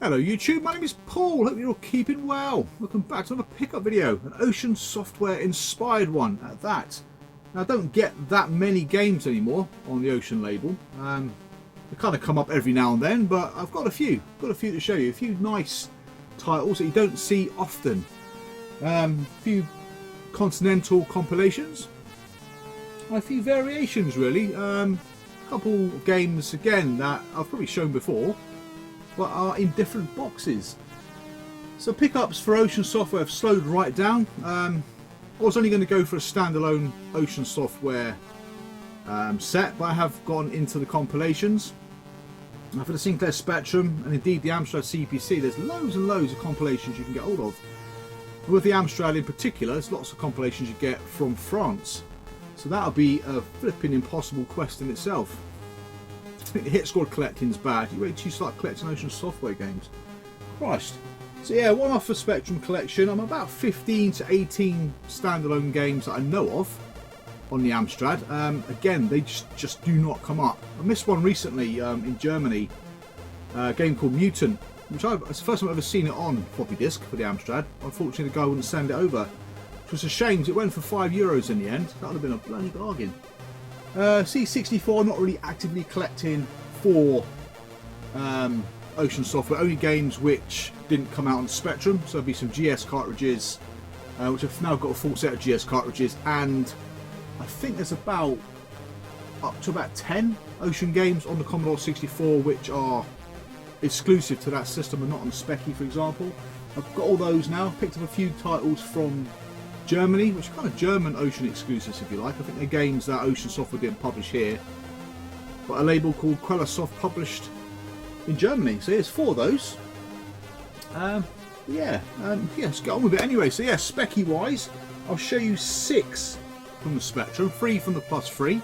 Hello YouTube, my name is Paul, hope you're all keeping well. Welcome back to another pickup video, an Ocean Software inspired one at that. Now I don't get that many games anymore on the Ocean label. They kind of come up every now and then, but I've got a few to show you. A few nice titles that you don't see often. A few continental compilations, a few variations really. A couple of games again that I've probably shown before, but are in different boxes. So pickups for Ocean Software have slowed right down. I was only going to go for a standalone Ocean Software set, but I have gone into the compilations. Now for the Sinclair Spectrum and indeed the Amstrad CPC, there's loads and loads of compilations you can get hold of. And with the Amstrad in particular, there's lots of compilations you get from France. So that'll be a flipping impossible quest in itself. I think the hit squad collecting's bad. You wait till you start collecting Ocean Software games. Christ. So yeah, one off for Spectrum collection. I'm about 15 to 18 standalone games that I know of on the Amstrad. Again, they just do not come up. I missed one recently in Germany, a game called Mutant, which it's the first time I've ever seen it on floppy disk for the Amstrad. Unfortunately, the guy wouldn't send it over, which was a shame because it went for €5 in the end. That would have been a bloody bargain. C64, not really actively collecting for Ocean Software, only games which didn't come out on the Spectrum. So there'll be some GS cartridges, which I've now got a full set of GS cartridges, and I think there's up to about 10 Ocean games on the Commodore 64 which are exclusive to that system and not on the Specky, for example. I've got all those now. Picked up a few titles from Germany, which are kind of German Ocean exclusives, if you like. I think they're games that Ocean Software didn't publish here, but a label called Quellersoft published in Germany. So here's 4 of those. Yeah, let's get on with it anyway. So yeah, Specky wise, I'll show you 6 from the Spectrum, 3 from the Plus 3.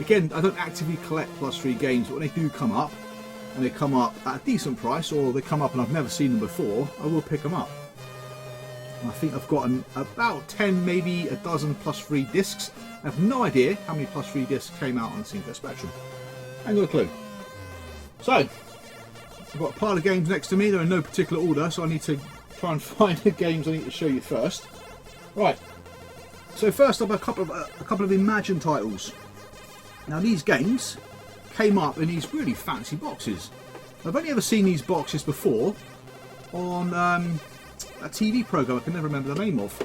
Again, I don't actively collect Plus 3 games, but when they do come up, and they come up at a decent price, or they come up and I've never seen them before, I will pick them up. I think I've got about 10, maybe a dozen Plus 3 discs. I have no idea how many Plus 3 discs came out on the Sinclair Spectrum. I ain't got a clue. So, I've got a pile of games next to me. They're in no particular order, so I need to try and find the games I need to show you first. Right. So first I've got a couple of Imagine titles. Now these games came up in these really fancy boxes. I've only ever seen these boxes before on a TV program I can never remember the name of,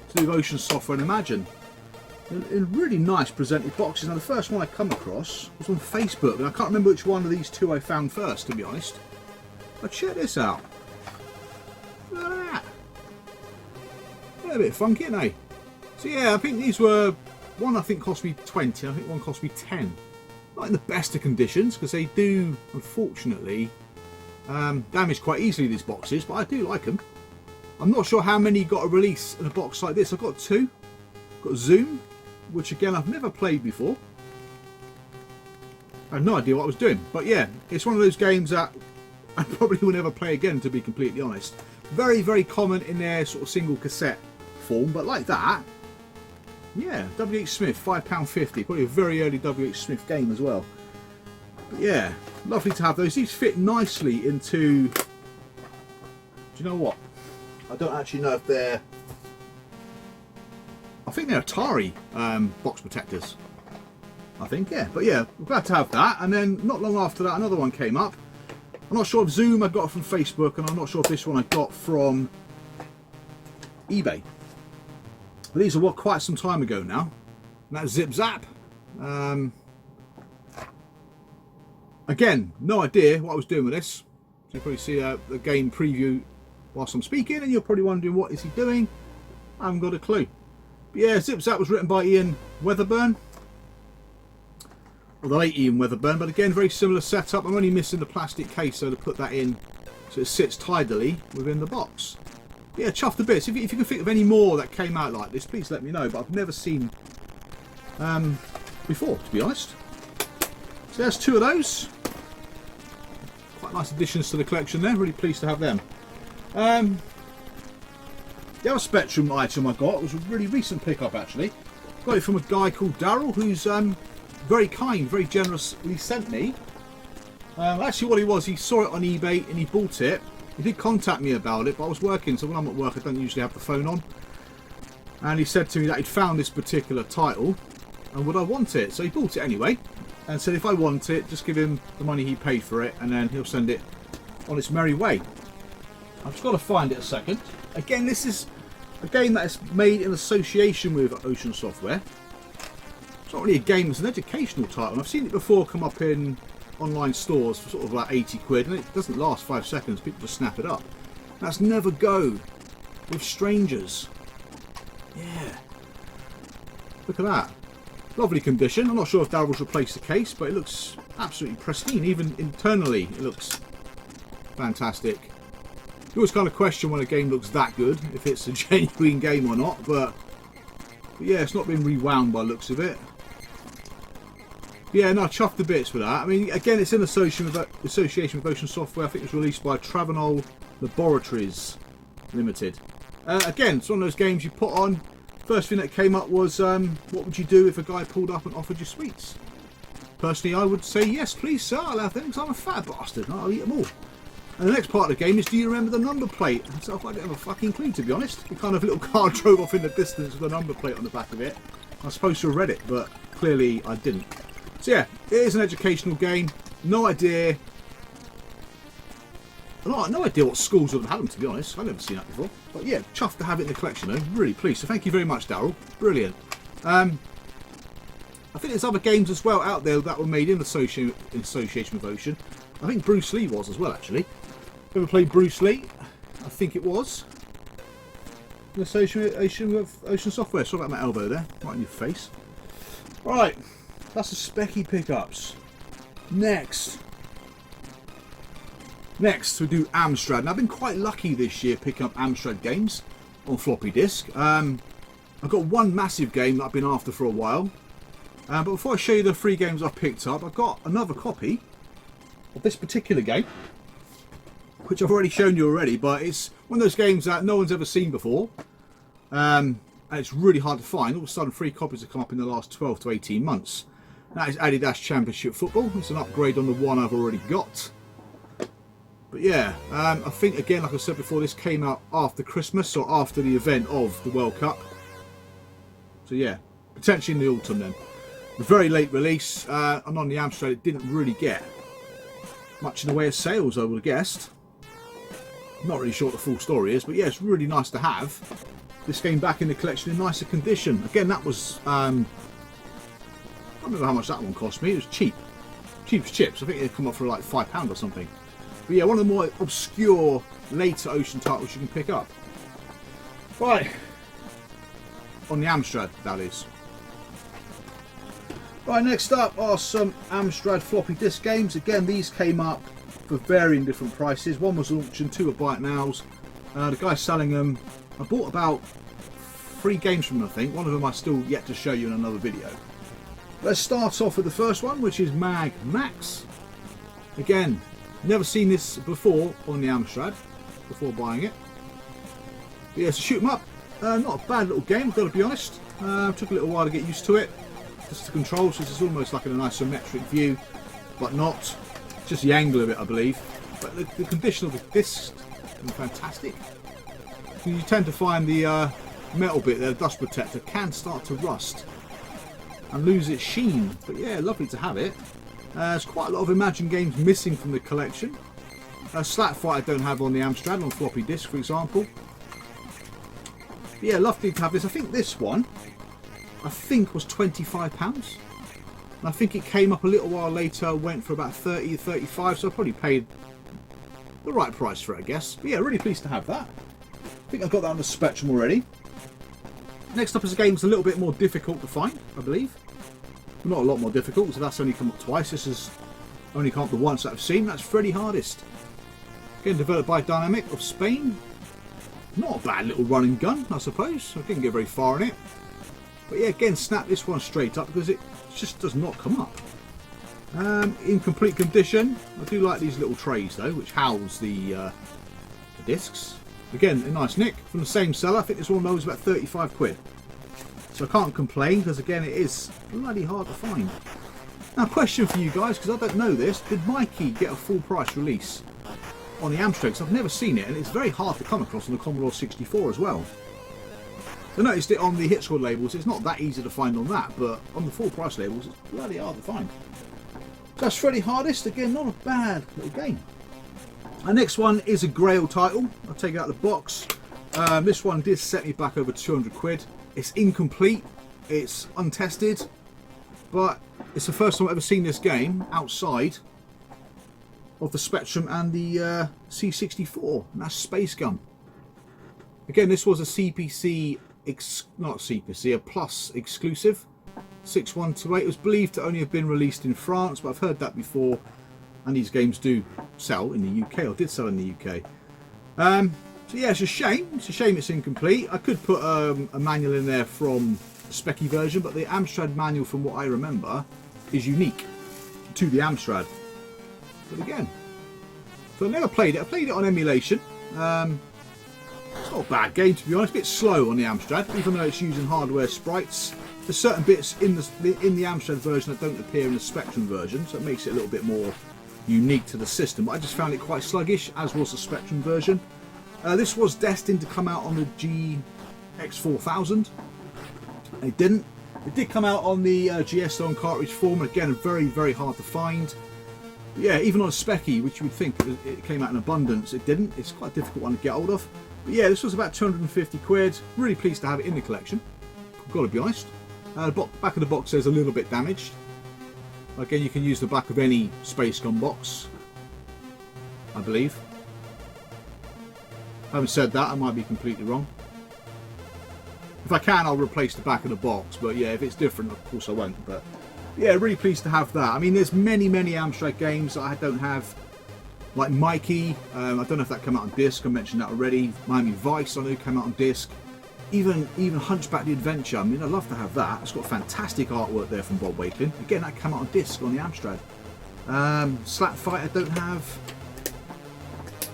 to do with Ocean Software and Imagine. In really nice presented boxes. Now the first one I come across was on Facebook, and I can't remember which one of these 2 I found first, to be honest. But check this out. Look at that. They're a bit funky, aren't they? So yeah, I think these were, one I think cost me 20, I think one cost me 10. Not in the best of conditions, because they do, unfortunately, damage quite easily, these boxes, but I do like them. I'm not sure how many got a release in a box like this. I've got 2. Got Zoom, which again I've never played before. I had no idea what I was doing, but yeah, it's one of those games that I probably will never play again, to be completely honest. Very, very common in their sort of single cassette form, but like that, yeah, W.H. Smith, £5.50, probably a very early W.H. Smith game as well. But yeah, lovely to have those. These fit nicely into, do you know what? I don't actually know if they're, I think they're Atari box protectors. I think, yeah. But yeah, I'm glad to have that. And then not long after that, another one came up. I'm not sure if Zoom I got from Facebook, and I'm not sure if this one I got from eBay. But these are quite some time ago now. And that's Zip Zap. Again, no idea what I was doing with this. So you probably see the game preview whilst I'm speaking, and you're probably wondering what is he doing. I haven't got a clue. But yeah, Zip Zap was written by Ian Weatherburn, or the late Ian Weatherburn, but again very similar setup. I'm only missing the plastic case so to put that in so it sits tidily within the box. But yeah, chuffed to bits. If you can think of any more that came out like this, please let me know, but I've never seen before, to be honest. So there's 2 of those. Quite nice additions to the collection there, really pleased to have them. The other Spectrum item I got was a really recent pickup actually. Got it from a guy called Daryl, who's very kind, very generously sent me Actually what he was, he saw it on eBay and he bought it He did contact me about it, but I was working, so when I'm at work I don't usually have the phone on. And he said to me that he'd found this particular title and would I want it. So he bought it anyway and said if I want it, just give him the money he paid for it and then he'll send it on its merry way. I've just got to find it a second. Again, this is a game that is made in association with Ocean Software. It's not really a game, it's an educational title. And I've seen it before come up in online stores for sort of like 80 quid and it doesn't last 5 seconds, people just snap it up. That's Never Go with Strangers. Yeah. Look at that. Lovely condition. I'm not sure if Daryl's replaced the case, but it looks absolutely pristine. Even internally, it looks fantastic. You always kind of question when a game looks that good, if it's a genuine game or not, but yeah, it's not been rewound by the looks of it. Yeah, no, chuffed to bits with that. I mean, again, it's in association with Ocean Software. I think it was released by Travenol Laboratories Limited. Again, it's one of those games you put on. First thing that came up was, what would you do if a guy pulled up and offered you sweets? Personally, I would say, yes, please, sir, I'll have them because I'm a fat bastard and I'll eat them all. And the next part of the game is, do you remember the number plate? So I don't have a fucking clue, to be honest. The kind of little car drove off in the distance with a number plate on the back of it. I was supposed to have read it, but clearly I didn't. So yeah, it is an educational game. No idea. No idea what schools would have had them, to be honest. I've never seen that before. But yeah, chuffed to have it in the collection though. Really pleased. So thank you very much, Daryl. Brilliant. I think there's other games as well out there that were made in association with Ocean. I think Bruce Lee was as well, actually. Ever played Bruce Lee? I think it was. In association with Ocean Software. Sorry about my elbow there. Right in your face. Right. That's the specky pickups. Next we do Amstrad. Now I've been quite lucky this year picking up Amstrad games on floppy disk. I've got one massive game that I've been after for a while. But before I show you the 3 games I've picked up, I've got another copy of this particular game, which I've already shown you already, but it's one of those games that no one's ever seen before. And it's really hard to find. All of a sudden 3 copies have come up in the last 12 to 18 months. That is Adidas Championship Football. It's an upgrade on the one I've already got. But yeah, I think again, like I said before, this came out after Christmas or after the event of the World Cup. So yeah, potentially in the autumn then. A very late release, and on the Amstrad it didn't really get much in the way of sales, I would have guessed. Not really sure what the full story is, but yeah, it's really nice to have this game back in the collection in nicer condition. Again, that was, I don't remember how much that one cost me. It was cheap. Cheap as chips. I think it come up for like £5 or something. But yeah, one of the more obscure later Ocean titles you can pick up. Right. On the Amstrad, that is. Right, next up are some Amstrad floppy disk games. Again, these came up for varying different prices. One was auction, 2 are buy it nows. The guy selling them, I bought about 3 games from him, I think. One of them I still yet to show you in another video. Let's start off with the first one, which is Mag Max. Again, never seen this before on the Amstrad, before buying it. But yeah, so shoot 'em up. Not a bad little game, got to be honest. Took a little while to get used to it. Just the controls, so it's almost like in an isometric view, but not. Just the angle of it, I believe. But the condition of the disc is fantastic. You tend to find the metal bit there, the dust protector, can start to rust and lose its sheen. But yeah, lovely to have it. There's quite a lot of Imagine games missing from the collection. Slat Fight I don't have on the Amstrad, on floppy disk, for example. But yeah, lovely to have this. I think this one, was £25. And I think it came up a little while later, went for about 30, 35, so I probably paid the right price for it, I guess. But yeah, really pleased to have that. I think I've got that on the Spectrum already. Next up is a game that's a little bit more difficult to find, I believe. Not a lot more difficult, so that's only come up twice. This has only come up the once that I've seen. That's Freddy Hardest. Again, developed by Dynamic of Spain. Not a bad little running gun, I suppose. I didn't get very far in it. But yeah, again, snap this one straight up because it just does not come up. In complete condition. I do like these little trays though, which house the discs. Again, a nice nick from the same seller. I think this one was about 35 quid. So I can't complain because again, it is bloody hard to find. Now, question for you guys, because I don't know this: did Mikey get a full price release on the Amstrad, because I've never seen it, and it's very hard to come across on the Commodore 64 as well. I noticed it on the hit squad labels. It's not that easy to find on that, but on the full price labels, it's bloody hard to find. So that's Freddy Hardest. Again, not a bad little game. Our next one is a Grail title. I'll take it out of the box. This one did set me back over 200 quid. It's incomplete. It's untested, but it's the first time I've ever seen this game outside of the Spectrum and the C64, and that's Space Gun. Again, this was a CPC, not CPC, a Plus exclusive, 6128. It was believed to only have been released in France, but I've heard that before, and these games do sell in the UK, or did sell in the UK. So yeah, it's a shame. It's a shame it's incomplete. I could put a manual in there from the Specky version, but the Amstrad manual, from what I remember, is unique to the Amstrad. But again, so I never played it. I played it on emulation. It's not a bad game, to be honest. A bit slow on the Amstrad, even though it's using hardware sprites. There's certain bits in the Amstrad version that don't appear in the Spectrum version, so it makes it a little bit more unique to the system. But I just found it quite sluggish, as was the Spectrum version. This was destined to come out on the GX4000. It didn't. It did come out on the GS on cartridge form. Again, very, very hard to find. But yeah, even on a Specky, which you would think it came out in abundance, it didn't. It's quite a difficult one to get hold of. But yeah, this was about 250 quid. Really pleased to have it in the collection. I've got to be honest. The back of the box is a little bit damaged. Again, you can use the back of any Space Gun box, I believe. Having said that, I might be completely wrong. If I can, I'll replace the back of the box, but yeah, if it's different, of course I won't. But yeah, really pleased to have that. I mean, there's many Amstrad games that I don't have, like Mikey. I don't know if that came out on disc. I mentioned that already. Miami Vice, I know, came out on disc. Even Hunchback the Adventure. I mean, I'd love to have that. It's got fantastic artwork there from Bob Wakelin. Again, that came out on disc on the Amstrad. Slap Fight, I don't have.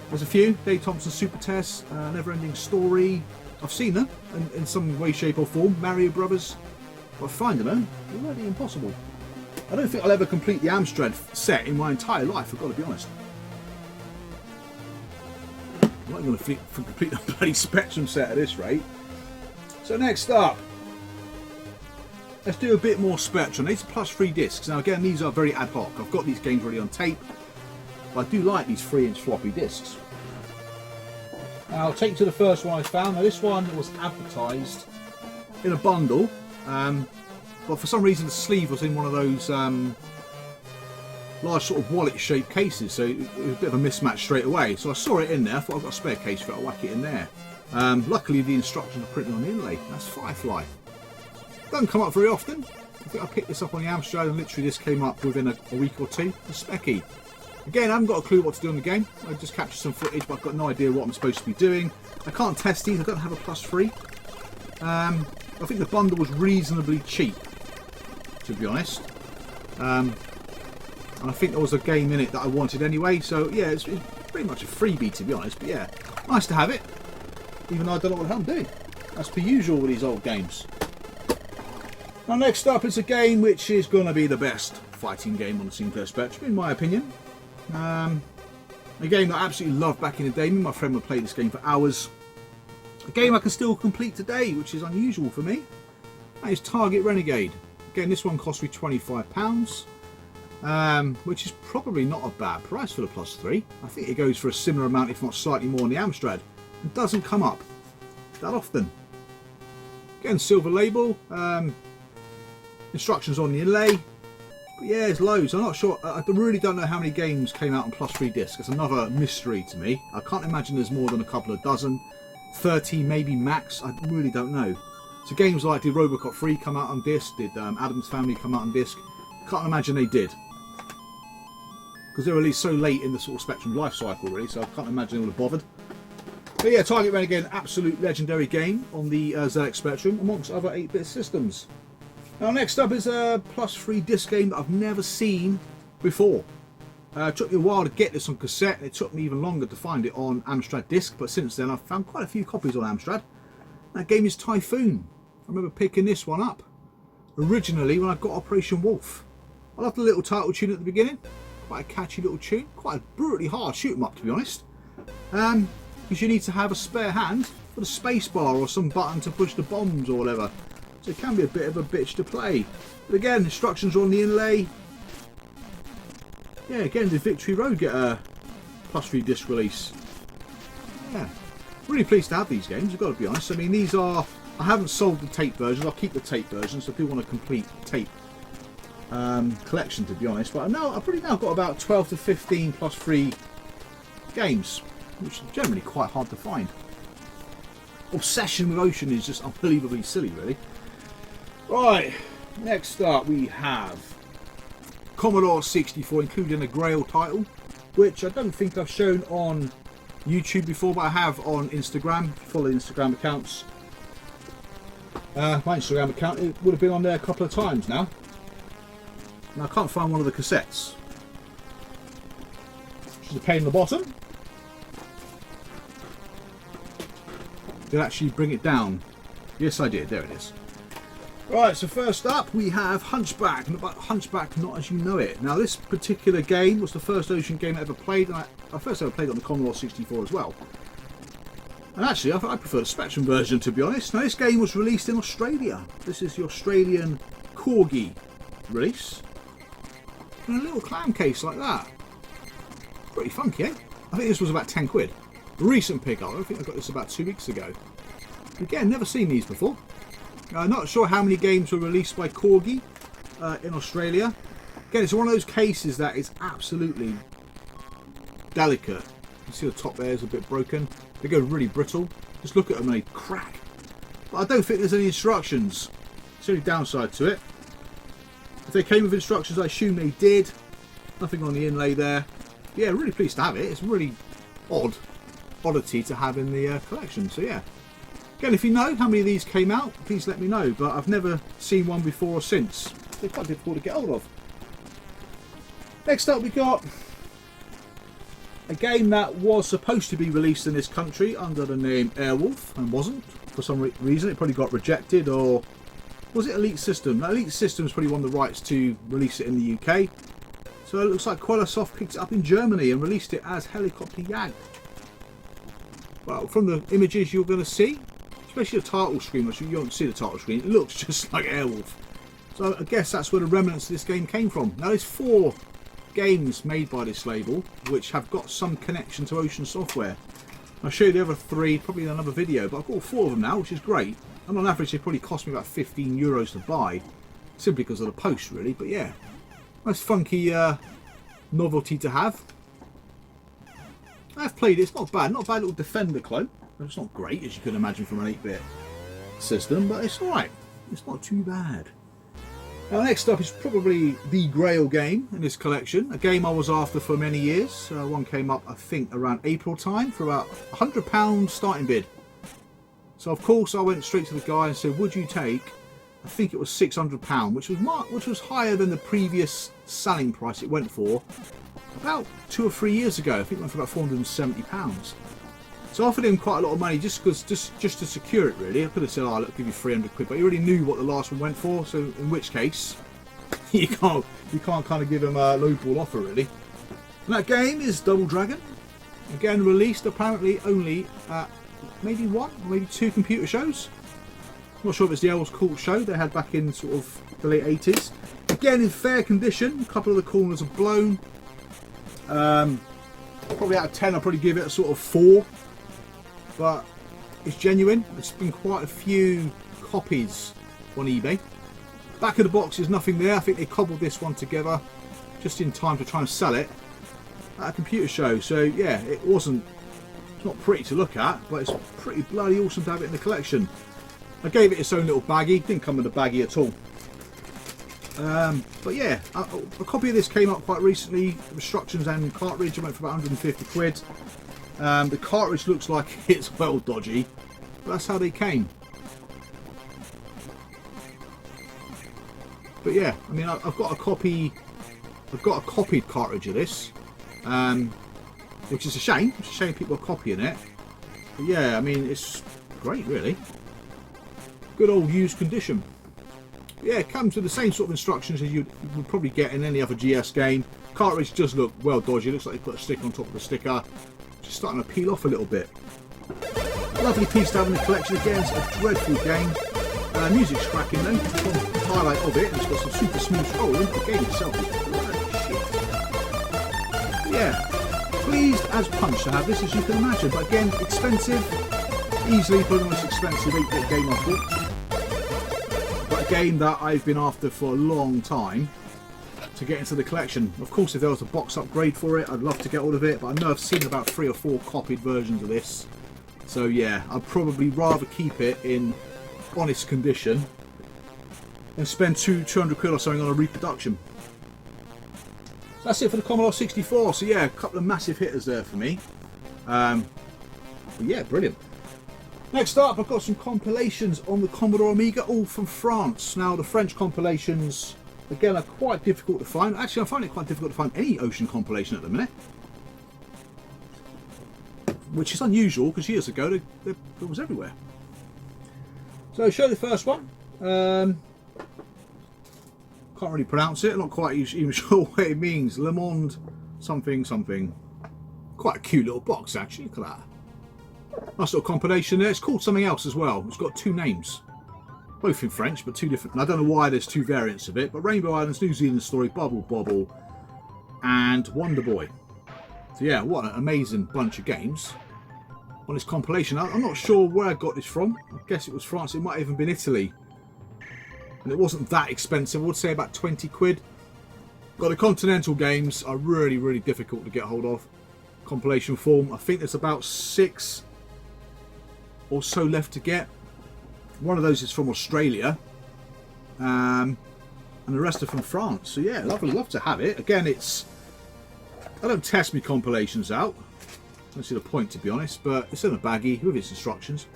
There's a few. Dave Thompson Super Test, Never Ending Story. I've seen them in some way, shape or form. Mario Brothers. But finding them, bloody impossible. I don't think I'll ever complete the Amstrad set in my entire life, I've got to be honest. I'm not going to complete the bloody Spectrum set at this rate. So next up, let's do a bit more Spectrum. These are +3 discs. Now again, these are very ad hoc. I've got these games already on tape, but I do like these 3-inch floppy discs. Now, I'll take you to the first one I found. Now this one was advertised in a bundle, but for some reason the sleeve was in one of those large sort of wallet shaped cases, so it was a bit of a mismatch straight away. So I saw it in there, I thought I've got a spare case for it, I'll whack it in there. Luckily the instructions are printed on the inlay. That's Firefly. Doesn't come up very often. I think I picked this up on the Amstrad and literally this came up within a week or two. The Specky. Again, I haven't got a clue what to do in the game. I just captured some footage, but I've got no idea what I'm supposed to be doing. I can't test these, I don't have a +3. I think the bundle was reasonably cheap, to be honest. And I think there was a game in it that I wanted anyway, so yeah, it's pretty much a freebie, to be honest. But yeah, nice to have it, even though I don't know what the hell I'm doing. As per usual with these old games. Now next up is a game which is going to be the best fighting game on the Sinclair Spectrum, in my opinion. A game that I absolutely loved back in the day. Me and my friend would play this game for hours. A game I can still complete today, which is unusual for me. That is Target Renegade. Again, this one cost me £25, which is probably not a bad price for the +3. I think it goes for a similar amount, if not slightly more, on the Amstrad. It doesn't come up that often. Again, silver label. Instructions on the inlay. But yeah, there's loads. I'm not sure. I really don't know how many games came out on +3 discs. It's another mystery to me. I can't imagine there's more than a couple of dozen. 30 maybe max. I really don't know. So games like, did Robocop 3 come out on disc? Did Addams Family come out on disc? Can't imagine they did. Because they're released so late in the sort of Spectrum life cycle, really. So I can't imagine they would have bothered. But yeah, Target Renegade, an absolute legendary game on the ZX Spectrum, amongst other 8-bit systems. Now next up is a +3 disc game that I've never seen before. It took me a while to get this on cassette, and it took me even longer to find it on Amstrad disc, but since then I've found quite a few copies on Amstrad. That game is Typhoon. I remember picking this one up originally when I got Operation Wolf. I love the little title tune at the beginning, quite a catchy little tune, quite a brutally hard shoot 'em up, to be honest. because you need to have a spare hand for the space bar or some button to push the bombs or whatever. So it can be a bit of a bitch to play. But again, instructions are on the inlay. Yeah, again, did Victory Road get a +3 disc release? Yeah, really pleased to have these games, I've got to be honest. I mean, these are, I haven't sold the tape versions, I'll keep the tape versions, so I do want a complete tape collection, to be honest. But I've probably now got about 12 to 15 +3 games, which is generally quite hard to find. Obsession with Ocean is just unbelievably silly, really. Right, next up we have Commodore 64, including a Grail title, which I don't think I've shown on YouTube before, but I have on Instagram. Follow Instagram accounts. My Instagram account, it would have been on there a couple of times now. And I can't find one of the cassettes. Which is a pain in the bottom. Did I actually bring it down? Yes, I did. There it is. Right, so first up we have Hunchback, Hunchback Not As You Know It. Now this particular game was the first Ocean game I ever played, and I first ever played on the Commodore 64 as well. And actually I prefer the Spectrum version, to be honest. Now this game was released in Australia. This is the Australian Corgi release. In a little clam case like that. Pretty funky, eh? I think this was about 10 quid. Recent pickup, I think I got this about 2 weeks ago. Again, never seen these before. Not sure how many games were released by Corgi in Australia. Again, it's one of those cases that is absolutely delicate. You see the top there is a bit broken. They go really brittle. Just look at them and they crack. But I don't think there's any instructions. It's the only downside to it. If they came with instructions, I assume they did. Nothing on the inlay there. Yeah, really pleased to have it. It's a really oddity to have in the collection. So yeah. Again, if you know how many of these came out, please let me know. But I've never seen one before or since. They're quite difficult to get hold of. Next up we got a game that was supposed to be released in this country under the name Airwolf and wasn't. For some reason it probably got rejected, or was it Elite System? No, Elite System's probably won the rights to release it in the UK. So it looks like Quellasoft picked it up in Germany and released it as Helicopter Jag. Well, from the images you're going to see, especially the title screen, which you don't see the title screen, it looks just like Airwolf. So I guess that's where the remnants of this game came from. Now there's 4 games made by this label which have got some connection to Ocean Software. I'll show you the other 3 probably in another video, but I've got 4 of them now, which is great. And on average they probably cost me about 15 euros to buy, simply because of the post really. But yeah, nice funky novelty to have. I've played it, it's not bad little Defender clone. It's not great, as you can imagine from an 8-bit system, but it's alright. It's not too bad. Now next up is probably the Grail game in this collection. A game I was after for many years. One came up, I think, around April time for about £100 starting bid. So of course I went straight to the guy and said, would you take, I think it was £600, which was higher than the previous selling price it went for about 2 or 3 years ago. I think it went for about £470. So I offered him quite a lot of money just to secure it really. I could have said, oh, look, give you 300 quid, but he already knew what the last one went for, so in which case you can't kind of give him a lowball offer really. And that game is Double Dragon. Again, released apparently only at maybe 1 or maybe 2 computer shows. I'm not sure if it's the Earl's Court show they had back in sort of the late 80s. Again, in fair condition. A couple of the corners are blown. Probably out of 10 I'll probably give it a sort of 4. But it's genuine. There's been quite a few copies on eBay. Back of the box is nothing there. I think they cobbled this one together just in time to try and sell it at a computer show. So yeah, it's not pretty to look at, but it's pretty bloody awesome to have it in the collection. I gave it its own little baggie. Didn't come with a baggie at all. But yeah, a copy of this came up quite recently. Instructions and cartridge. It went for about 150 quid. The cartridge looks like it's well dodgy, but that's how they came. But yeah, I mean, I've got a copy. I've got a copied cartridge of this, which is a shame. It's a shame people are copying it. But yeah, I mean, it's great, really. Good old used condition. But yeah, it comes with the same sort of instructions as you would probably get in any other GS game. Cartridge does look well dodgy. It looks like they put a sticker on top of the sticker. just starting to peel off a little bit. Lovely piece to have in the collection again. It's a dreadful game. Music's cracking though. The highlight of it, and it's got some super smooth scrolling. The game itself is shit. Yeah, pleased as punch to have this, as you can imagine. But again, expensive. Easily probably the most expensive 8-bit game I've bought. But a game that I've been after for a long time to get into the collection. Of course, if there was a box upgrade for it, I'd love to get all of it. But I know I've seen about 3 or 4 copied versions of this. So yeah, I'd probably rather keep it in honest condition and spend 200 quid or something on a reproduction. So that's it for the Commodore 64. So yeah, a couple of massive hitters there for me. But yeah, brilliant. Next up, I've got some compilations on the Commodore Amiga, all from France. Now, the French compilations, again, are quite difficult to find. Actually, I find it quite difficult to find any Ocean compilation at the minute, which is unusual because years ago it was everywhere. So I'll show you the first one. Can't really pronounce it. I'm not quite even sure what it means. Le Monde something something. Quite a cute little box actually. Look at that. Nice little compilation there. It's called something else as well. It's got 2 names. Both in French, but 2 different. And I don't know why there's 2 variants of it. But Rainbow Islands, New Zealand Story, Bubble Bobble, and Wonder Boy. So yeah, what an amazing bunch of games on this compilation. I'm not sure where I got this from. I guess it was France. It might have even been Italy. And it wasn't that expensive. I would say about 20 quid. Got the Continental games are really, really difficult to get hold of. Compilation form. I think there's about 6 or so left to get. One of those is from Australia. And the rest are from France. So yeah, lovely. Love to have it. Again, it's... I don't test my compilations out. I don't see the point, to be honest, but it's in a baggie with its instructions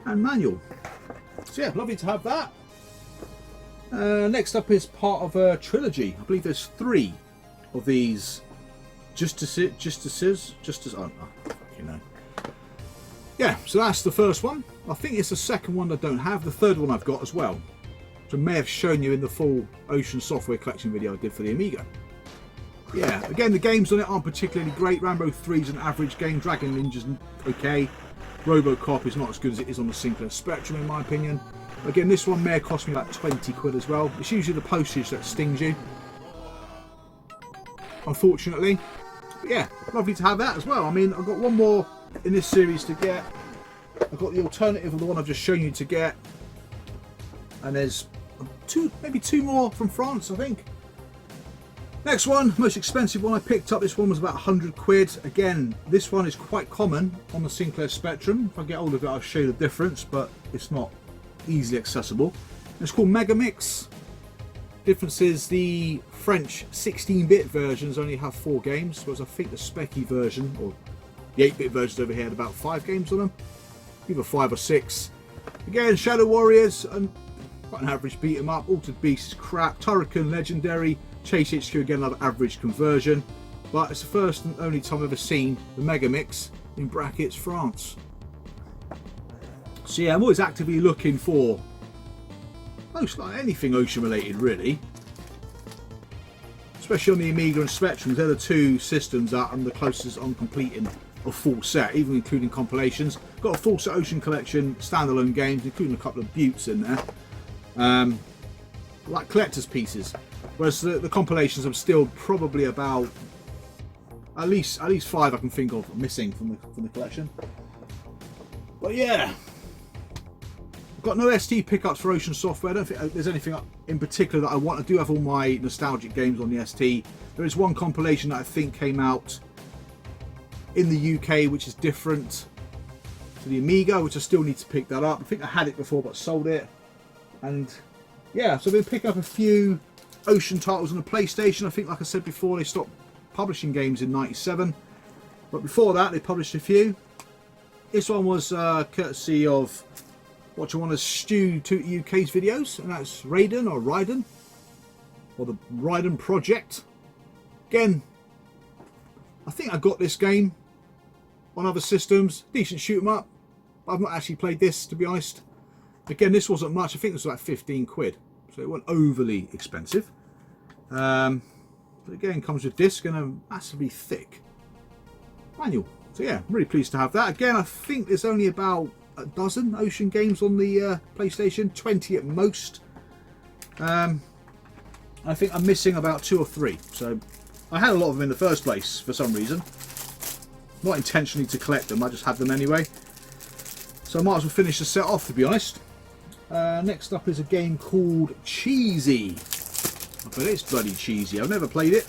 and manual. So yeah, lovely to have that. Next up is part of a trilogy. I believe there's 3 of these Justices. Oh, you know. Yeah, so that's the first one. I think it's the second one I don't have. The third one I've got as well, which I may have shown you in the full Ocean software collection video I did for the Amiga. Yeah, again, the games on it aren't particularly great. Rambo 3 is an average game. Dragon Ninja's okay. Robocop is not as good as it is on the Sinclair Spectrum, in my opinion. Again, this one may have cost me about 20 quid as well. It's usually the postage that stings you, unfortunately. But yeah, lovely to have that as well. I mean, I've got one more in this series to get. I've got the alternative of the one I've just shown you to get. And there's maybe 2 more from France, I think. Next one, most expensive one I picked up. This one was about 100 quid. Again, this one is quite common on the Sinclair Spectrum. If I get hold of it, I'll show you the difference, but it's not easily accessible. It's called Mega Mix. Difference is the French 16-bit versions only have 4 games, whereas I think the Specky version, or the 8-bit versions over here, had about 5 games on them. Either 5 or 6. Again, Shadow Warriors, and quite an average beat 'em up. Altered Beast is crap. Turrican Legendary. Chase HQ, again, another average conversion. But it's the first and only time I've ever seen the Mega Mix, in brackets, France. So yeah, I'm always actively looking for most like anything Ocean related, really. Especially on the Amiga and Spectrum, they're the 2 systems that I'm the closest on completing a full set, even including compilations. Got a full set Ocean collection, standalone games, including a couple of buttes in there. Like collector's pieces. Whereas the compilations, I'm still probably about at least 5 I can think of missing from the collection. But yeah, I've got no ST pickups for Ocean software. I don't think there's anything in particular that I want. I do have all my nostalgic games on the ST. There is one compilation that I think came out in the UK, which is different to the Amiga, which I still need to pick that up. I think I had it before but sold it. And yeah, so I've been picking up a few Ocean titles on the PlayStation. I think, like I said before, they stopped publishing games in '97, but before that they published a few. This one was courtesy of watching one of Stu UK's videos, and that's Raiden, or the Raiden Project. Again, I think I got this game on other systems. Decent shoot 'em up, but I've not actually played this, to be honest. Again, this wasn't much. I think it was like 15 quid, so it wasn't overly expensive. But again, comes with disc and a massively thick manual. So yeah, I'm really pleased to have that. Again, I think there's only about a dozen Ocean games on the PlayStation, 20 at most. I think I'm missing about 2 or 3. So I had a lot of them in the first place for some reason. Not intentionally to collect them, I just had them anyway. So I might as well finish the set off, to be honest. Next up is a game called Cheesy. I bet it's bloody cheesy. I've never played it.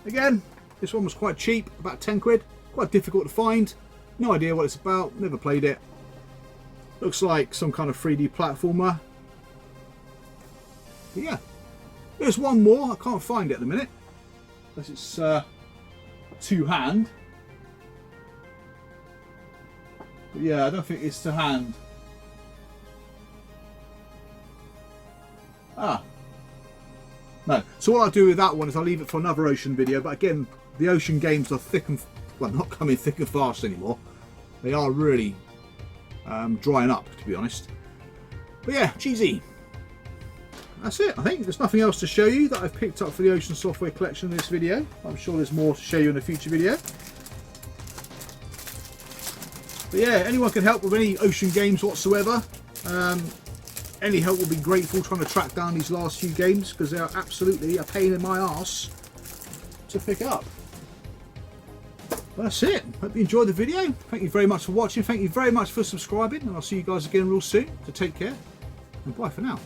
Again, this one was quite cheap, about 10 quid. Quite difficult to find. No idea what it's about, never played it. Looks like some kind of 3D platformer. But yeah, there's one more. I can't find it at the minute. Unless it's two-hand. But yeah, I don't think it's to hand. Ah. No. So what I'll do with that one is I'll leave it for another Ocean video. But again, the Ocean games are thick and... well, not coming thick and fast anymore. They are really drying up, to be honest. But yeah, cheesy. That's it, I think. There's nothing else to show you that I've picked up for the Ocean software collection in this video. I'm sure there's more to show you in a future video. But yeah, anyone can help with any Ocean games whatsoever. Any help will be grateful trying to track down these last few games because they are absolutely a pain in my arse to pick up. Well, that's it. Hope you enjoyed the video. Thank you very much for watching. Thank you very much for subscribing, and I'll see you guys again real soon. So take care and bye for now.